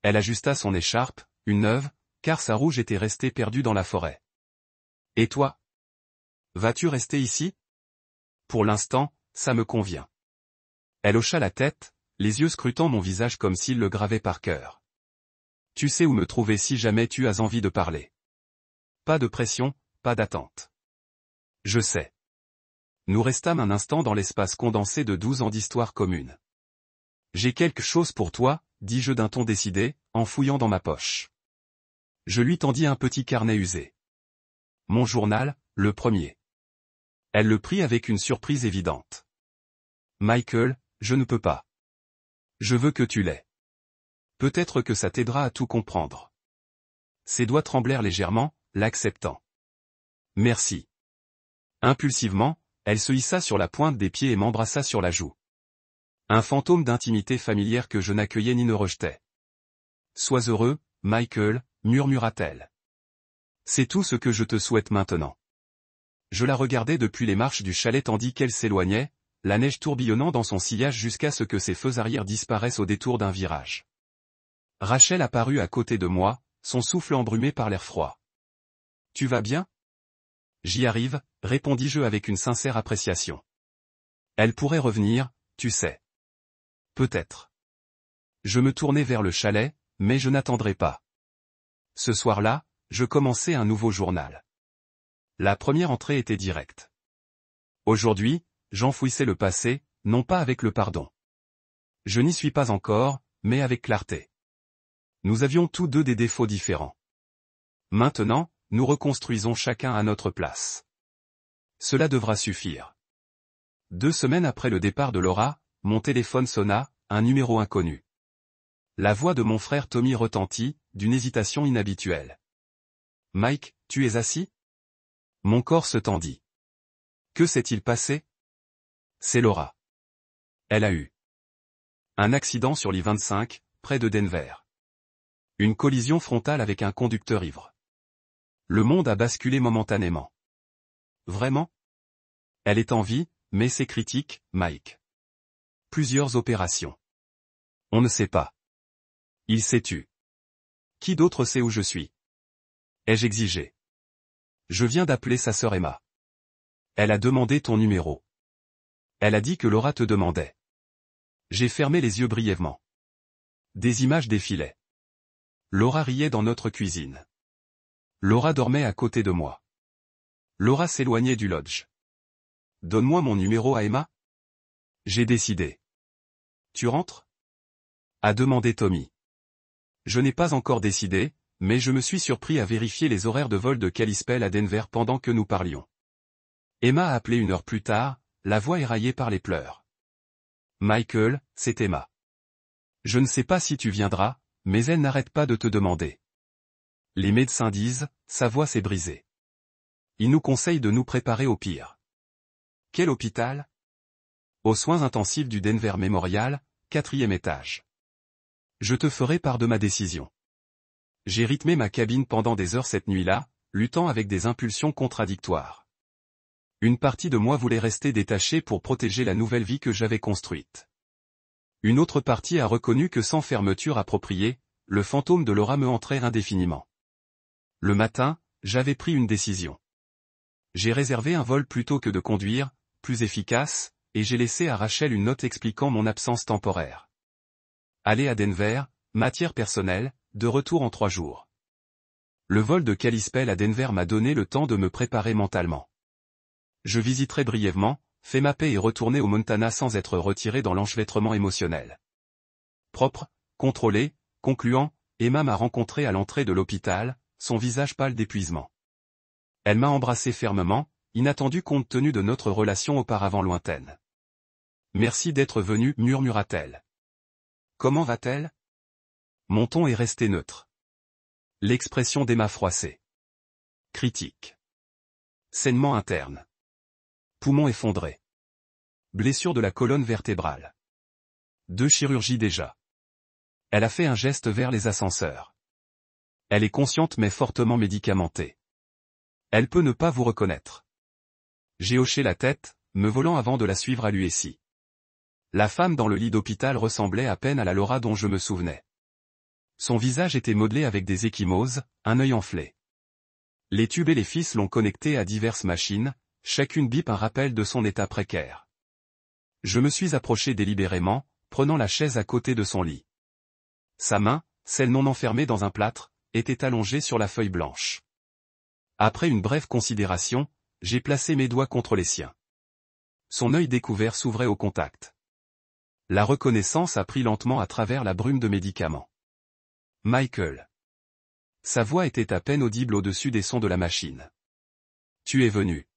Elle ajusta son écharpe, une neuve, car sa rouge était restée perdue dans la forêt. Et toi? Vas-tu rester ici? Pour l'instant, ça me convient. Elle hocha la tête, les yeux scrutant mon visage comme s'il le gravait par cœur. Tu sais où me trouver si jamais tu as envie de parler. Pas de pression, pas d'attente. Je sais. Nous restâmes un instant dans l'espace condensé de 12 ans d'histoire commune. J'ai quelque chose pour toi, dis-je d'un ton décidé, en fouillant dans ma poche. Je lui tendis un petit carnet usé. Mon journal, le premier. Elle le prit avec une surprise évidente. Michael, je ne peux pas. Je veux que tu l'aies. Peut-être que ça t'aidera à tout comprendre. Ses doigts tremblèrent légèrement, l'acceptant. Merci. Impulsivement, elle se hissa sur la pointe des pieds et m'embrassa sur la joue. Un fantôme d'intimité familière que je n'accueillais ni ne rejetais. Sois heureux, Michael, murmura-t-elle. C'est tout ce que je te souhaite maintenant. Je la regardais depuis les marches du chalet tandis qu'elle s'éloignait, la neige tourbillonnant dans son sillage jusqu'à ce que ses feux arrière disparaissent au détour d'un virage. Rachel apparut à côté de moi, son souffle embrumé par l'air froid. « Tu vas bien ?»« J'y arrive, » répondis-je avec une sincère appréciation. « Elle pourrait revenir, tu sais. »« Peut-être. » Je me tournai vers le chalet, mais je n'attendrai pas. Ce soir-là, je commençai un nouveau journal. La première entrée était directe. Aujourd'hui, j'enfouissais le passé, non pas avec le pardon. Je n'y suis pas encore, mais avec clarté. Nous avions tous deux des défauts différents. Maintenant, nous reconstruisons chacun à notre place. Cela devra suffire. 2 semaines après le départ de Laura, mon téléphone sonna, un numéro inconnu. La voix de mon frère Tommy retentit, d'une hésitation inhabituelle. « Mike, tu es assis ?» Mon corps se tendit. Que s'est-il passé? C'est Laura. Elle a eu un accident sur l'I-25, près de Denver. Une collision frontale avec un conducteur ivre. Le monde a basculé momentanément. Vraiment? Elle est en vie, mais c'est critique, Mike. Plusieurs opérations. On ne sait pas. Il s'est tu. Qui d'autre sait où je suis? Ai-je exigé? Je viens d'appeler sa sœur Emma. Elle a demandé ton numéro. Elle a dit que Laura te demandait. J'ai fermé les yeux brièvement. Des images défilaient. Laura riait dans notre cuisine. Laura dormait à côté de moi. Laura s'éloignait du lodge. Donne-moi mon numéro à Emma. J'ai décidé. Tu rentres? A demandé Tommy. Je n'ai pas encore décidé, mais je me suis surpris à vérifier les horaires de vol de Kalispell à Denver pendant que nous parlions. Emma a appelé 1 heure plus tard, la voix éraillée par les pleurs. Michael, c'est Emma. Je ne sais pas si tu viendras, mais elle n'arrête pas de te demander. Les médecins disent, sa voix s'est brisée. Ils nous conseillent de nous préparer au pire. Quel hôpital? Aux soins intensifs du Denver Memorial, 4e étage. Je te ferai part de ma décision. J'ai rythmé ma cabine pendant des heures cette nuit-là, luttant avec des impulsions contradictoires. Une partie de moi voulait rester détachée pour protéger la nouvelle vie que j'avais construite. Une autre partie a reconnu que sans fermeture appropriée, le fantôme de Laura me hanterait indéfiniment. Le matin, j'avais pris une décision. J'ai réservé un vol plutôt que de conduire, plus efficace, et j'ai laissé à Rachel une note expliquant mon absence temporaire. Aller à Denver, matière personnelle, de retour en 3 jours. Le vol de Kalispell à Denver m'a donné le temps de me préparer mentalement. Je visiterai brièvement, fait ma paix et retourner au Montana sans être retiré dans l'enchevêtrement émotionnel. Propre, contrôlé, concluant, Emma m'a rencontré à l'entrée de l'hôpital, son visage pâle d'épuisement. Elle m'a embrassé fermement, inattendu compte tenu de notre relation auparavant lointaine. Merci d'être venu, murmura-t-elle. Comment va-t-elle? Mon ton est resté neutre. L'expression d'Emma froissée. Critique. Saignement interne. Poumon effondré. Blessure de la colonne vertébrale. 2 chirurgies déjà. Elle a fait un geste vers les ascenseurs. Elle est consciente mais fortement médicamentée. Elle peut ne pas vous reconnaître. J'ai hoché la tête, me volant avant de la suivre à l'USI. La femme dans le lit d'hôpital ressemblait à peine à la Laura dont je me souvenais. Son visage était modelé avec des ecchymoses, un œil enflé. Les tubes et les fils l'ont connecté à diverses machines, chacune bip un rappel de son état précaire. Je me suis approché délibérément, prenant la chaise à côté de son lit. Sa main, celle non enfermée dans un plâtre, était allongée sur la feuille blanche. Après une brève considération, j'ai placé mes doigts contre les siens. Son œil découvert s'ouvrait au contact. La reconnaissance a pris lentement à travers la brume de médicaments. Michael. Sa voix était à peine audible au-dessus des sons de la machine. Tu es venu.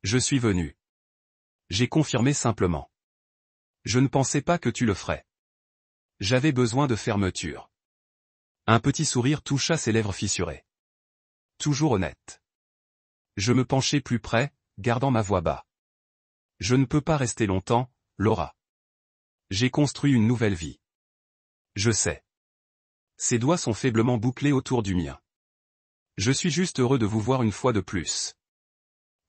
Je suis venu. J'ai confirmé simplement. Je ne pensais pas que tu le ferais. J'avais besoin de fermeture. Un petit sourire toucha ses lèvres fissurées. Toujours honnête. Je me penchai plus près, gardant ma voix bas. Je ne peux pas rester longtemps, Laura. J'ai construit une nouvelle vie. Je sais. Ses doigts sont faiblement bouclés autour du mien. Je suis juste heureux de vous voir une fois de plus.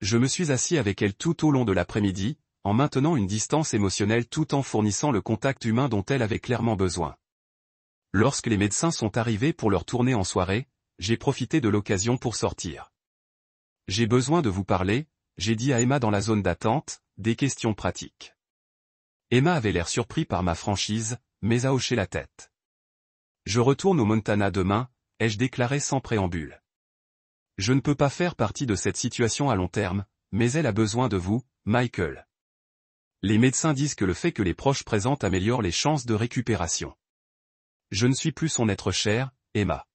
Je me suis assis avec elle tout au long de l'après-midi, en maintenant une distance émotionnelle tout en fournissant le contact humain dont elle avait clairement besoin. Lorsque les médecins sont arrivés pour leur tournée en soirée, j'ai profité de l'occasion pour sortir. J'ai besoin de vous parler, j'ai dit à Emma dans la zone d'attente, des questions pratiques. Emma avait l'air surpris par ma franchise, mais a hoché la tête. Je retourne au Montana demain, ai-je déclaré sans préambule. Je ne peux pas faire partie de cette situation à long terme, mais elle a besoin de vous, Michael. Les médecins disent que le fait que les proches présents améliore les chances de récupération. Je ne suis plus son être cher, Emma.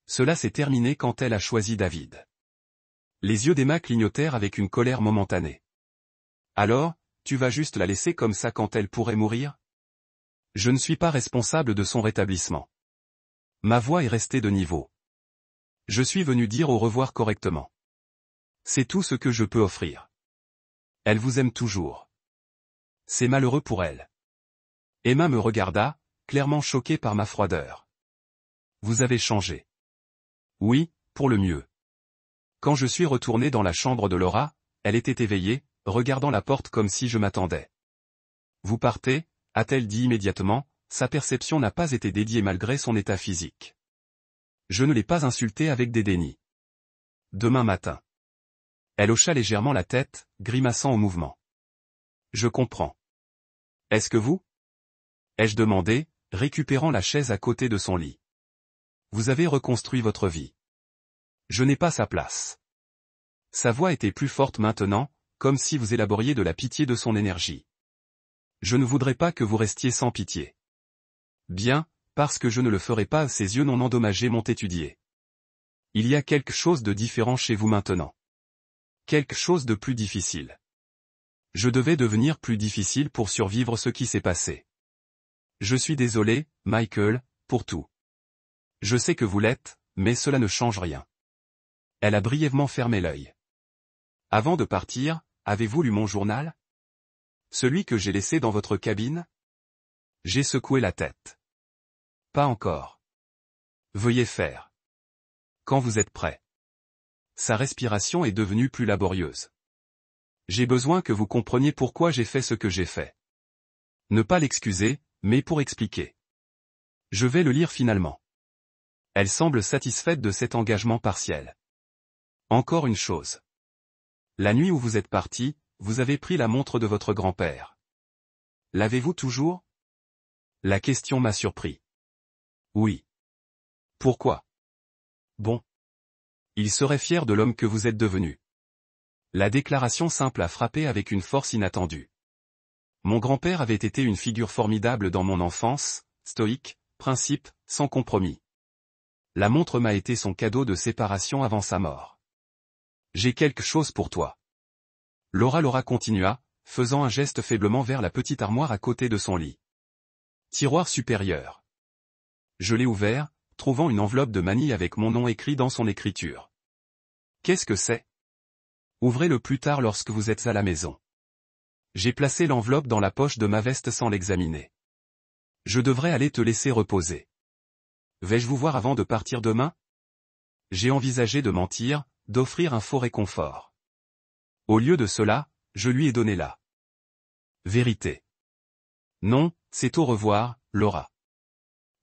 Cela s'est terminé quand elle a choisi David. Les yeux d'Emma clignotèrent avec une colère momentanée. Alors, tu vas juste la laisser comme ça quand elle pourrait mourir? Je ne suis pas responsable de son rétablissement. Ma voix est restée de niveau. Je suis venu dire au revoir correctement. C'est tout ce que je peux offrir. Elle vous aime toujours. C'est malheureux pour elle. Emma me regarda, clairement choquée par ma froideur. Vous avez changé. Oui, pour le mieux. Quand je suis retourné dans la chambre de Laura, elle était éveillée, regardant la porte comme si je m'attendais. Vous partez, a-t-elle dit immédiatement, sa perception n'a pas été dédiée malgré son état physique. Je ne l'ai pas insultée avec dédain. Demain matin. Elle hocha légèrement la tête, grimaçant au mouvement. Je comprends. Est-ce que vous? Ai-je demandé, récupérant la chaise à côté de son lit. Vous avez reconstruit votre vie. Je n'ai pas sa place. Sa voix était plus forte maintenant, comme si vous élaboriez de la pitié de son énergie. Je ne voudrais pas que vous restiez sans pitié. Bien, parce que je ne le ferai pas, ses yeux non endommagés m'ont étudié. Il y a quelque chose de différent chez vous maintenant. Quelque chose de plus difficile. Je devais devenir plus difficile pour survivre ce qui s'est passé. Je suis désolé, Michael, pour tout. Je sais que vous l'êtes, mais cela ne change rien. Elle a brièvement fermé l'œil. Avant de partir, avez-vous lu mon journal? Celui que j'ai laissé dans votre cabine? J'ai secoué la tête. Pas encore. Veuillez faire. Quand vous êtes prêt. Sa respiration est devenue plus laborieuse. J'ai besoin que vous compreniez pourquoi j'ai fait ce que j'ai fait. Ne pas l'excuser, mais pour expliquer. Je vais le lire finalement. Elle semble satisfaite de cet engagement partiel. Encore une chose. La nuit où vous êtes parti, vous avez pris la montre de votre grand-père. L'avez-vous toujours? La question m'a surpris. Oui. Pourquoi? Bon. Il serait fier de l'homme que vous êtes devenu. La déclaration simple a frappé avec une force inattendue. Mon grand-père avait été une figure formidable dans mon enfance, stoïque, principe, sans compromis. La montre m'a été son cadeau de séparation avant sa mort. J'ai quelque chose pour toi. Laura continua, faisant un geste faiblement vers la petite armoire à côté de son lit. Tiroir supérieur. Je l'ai ouvert, trouvant une enveloppe de manille avec mon nom écrit dans son écriture. Qu'est-ce que c'est? Ouvrez-le plus tard lorsque vous êtes à la maison. J'ai placé l'enveloppe dans la poche de ma veste sans l'examiner. Je devrais aller te laisser reposer. Vais-je vous voir avant de partir demain? J'ai envisagé de mentir, d'offrir un faux réconfort. Au lieu de cela, je lui ai donné la vérité. Non, c'est au revoir, Laura.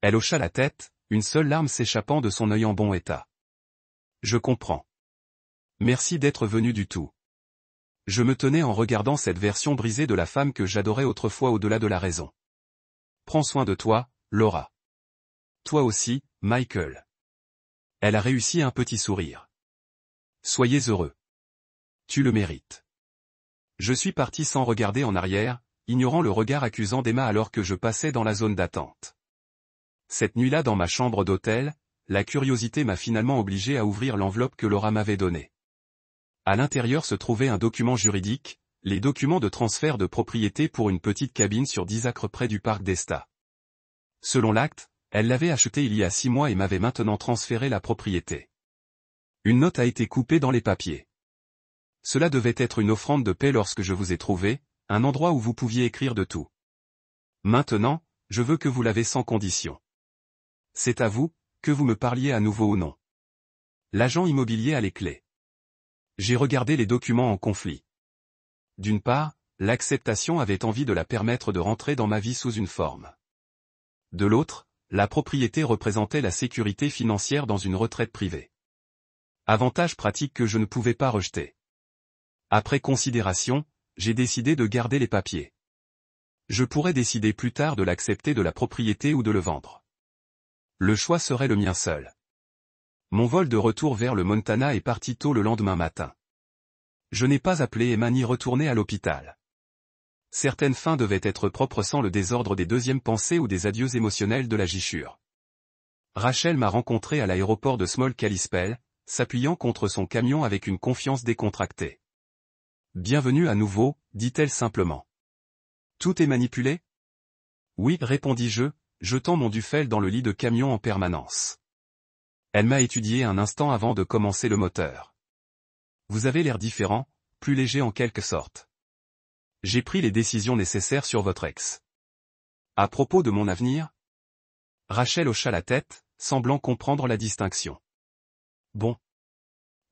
Elle hocha la tête, une seule larme s'échappant de son œil en bon état. Je comprends. Merci d'être venu du tout. Je me tenais en regardant cette version brisée de la femme que j'adorais autrefois au-delà de la raison. Prends soin de toi, Laura. Toi aussi, Michael. Elle a réussi un petit sourire. Soyez heureux. Tu le mérites. Je suis parti sans regarder en arrière, ignorant le regard accusant d'Emma alors que je passais dans la zone d'attente. Cette nuit-là dans ma chambre d'hôtel, la curiosité m'a finalement obligé à ouvrir l'enveloppe que Laura m'avait donnée. À l'intérieur se trouvait un document juridique, les documents de transfert de propriété pour une petite cabine sur 10 acres près du parc d'Esta. Selon l'acte, elle l'avait acheté il y a 6 mois et m'avait maintenant transféré la propriété. Une note a été coupée dans les papiers. Cela devait être une offrande de paix lorsque je vous ai trouvé, un endroit où vous pouviez écrire de tout. Maintenant, je veux que vous l'avez sans condition. C'est à vous, que vous me parliez à nouveau ou non. L'agent immobilier a les clés. J'ai regardé les documents en conflit. D'une part, l'acceptation avait envie de la permettre de rentrer dans ma vie sous une forme. De l'autre, la propriété représentait la sécurité financière dans une retraite privée. Avantage pratique que je ne pouvais pas rejeter. Après considération, j'ai décidé de garder les papiers. Je pourrais décider plus tard de l'accepter de la propriété ou de le vendre. Le choix serait le mien seul. Mon vol de retour vers le Montana est parti tôt le lendemain matin. Je n'ai pas appelé Emma ni retourné à l'hôpital. Certaines fins devaient être propres sans le désordre des deuxièmes pensées ou des adieux émotionnels de la gichure. Rachel m'a rencontré à l'aéroport de Small Kalispell, s'appuyant contre son camion avec une confiance décontractée. « Bienvenue à nouveau », dit-elle simplement. « Tout est manipulé ?» « Oui », répondis-je, jetant mon duffel dans le lit de camion en permanence. Elle m'a étudié un instant avant de commencer le moteur. « Vous avez l'air différent, plus léger en quelque sorte. J'ai pris les décisions nécessaires sur votre ex. À propos de mon avenir ?» Rachel hocha la tête, semblant comprendre la distinction. « Bon.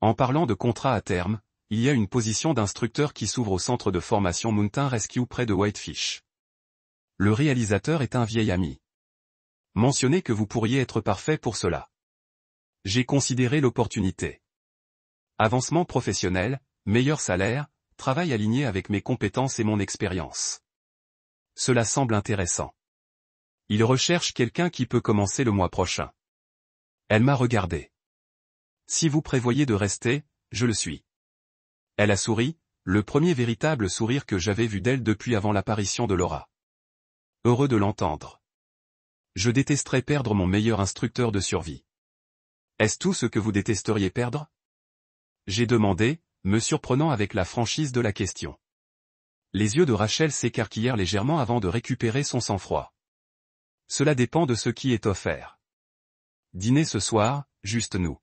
En parlant de contrat à terme, il y a une position d'instructeur qui s'ouvre au centre de formation Mountain Rescue près de Whitefish. Le réalisateur est un vieil ami. Mentionnez que vous pourriez être parfait pour cela. J'ai considéré l'opportunité. Avancement professionnel, meilleur salaire, travail aligné avec mes compétences et mon expérience. Cela semble intéressant. Il recherche quelqu'un qui peut commencer le mois prochain. Elle m'a regardé. Si vous prévoyez de rester, je le suis. Elle a souri, le premier véritable sourire que j'avais vu d'elle depuis avant l'apparition de Laura. Heureux de l'entendre. Je détesterais perdre mon meilleur instructeur de survie. Est-ce tout ce que vous détesteriez perdre ? J'ai demandé, me surprenant avec la franchise de la question. Les yeux de Rachel s'écarquillèrent légèrement avant de récupérer son sang-froid. Cela dépend de ce qui est offert. Dîner ce soir, juste nous.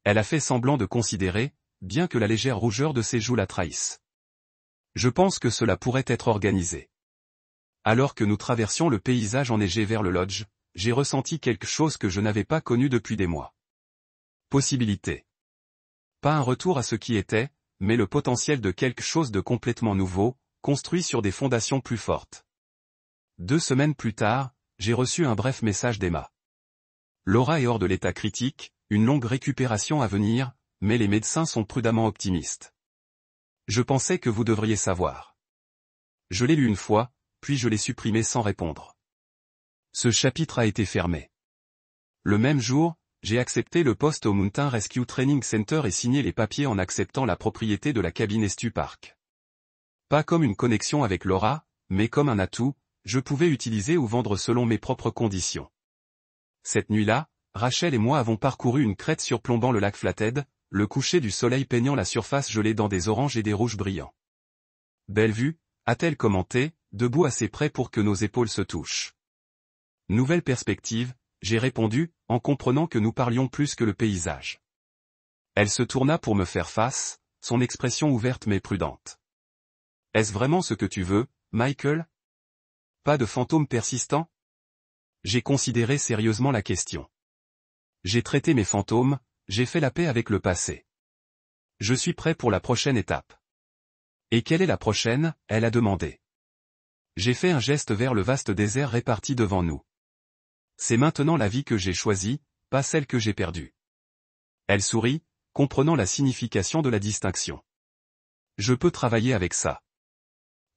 Elle a fait semblant de considérer, bien que la légère rougeur de ses joues la trahisse. Je pense que cela pourrait être organisé. Alors que nous traversions le paysage enneigé vers le lodge, j'ai ressenti quelque chose que je n'avais pas connu depuis des mois. Possibilité. Pas un retour à ce qui était, mais le potentiel de quelque chose de complètement nouveau, construit sur des fondations plus fortes. 2 semaines plus tard, j'ai reçu un bref message d'Emma. Laura est hors de l'état critique, une longue récupération à venir, mais les médecins sont prudemment optimistes. Je pensais que vous devriez savoir. Je l'ai lu une fois, puis je l'ai supprimé sans répondre. Ce chapitre a été fermé. Le même jour, j'ai accepté le poste au Mountain Rescue Training Center et signé les papiers en acceptant la propriété de la cabine Estu Park. Pas comme une connexion avec Laura, mais comme un atout, je pouvais utiliser ou vendre selon mes propres conditions. Cette nuit-là, Rachel et moi avons parcouru une crête surplombant le lac Flathead, le coucher du soleil peignant la surface gelée dans des oranges et des rouges brillants. Belle vue, a-t-elle commenté, debout assez près pour que nos épaules se touchent. Nouvelle perspective, j'ai répondu, en comprenant que nous parlions plus que le paysage. Elle se tourna pour me faire face, son expression ouverte mais prudente. Est-ce vraiment ce que tu veux, Michael ? Pas de fantôme persistant ? J'ai considéré sérieusement la question. J'ai traité mes fantômes, j'ai fait la paix avec le passé. Je suis prêt pour la prochaine étape. Et quelle est la prochaine ? Elle a demandé. J'ai fait un geste vers le vaste désert réparti devant nous. C'est maintenant la vie que j'ai choisie, pas celle que j'ai perdue. Elle sourit, comprenant la signification de la distinction. Je peux travailler avec ça.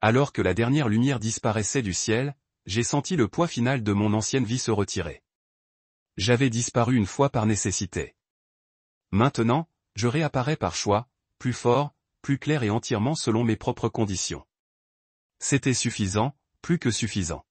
Alors que la dernière lumière disparaissait du ciel, j'ai senti le poids final de mon ancienne vie se retirer. J'avais disparu une fois par nécessité. Maintenant, je réapparais par choix, plus fort, plus clair et entièrement selon mes propres conditions. C'était suffisant, plus que suffisant.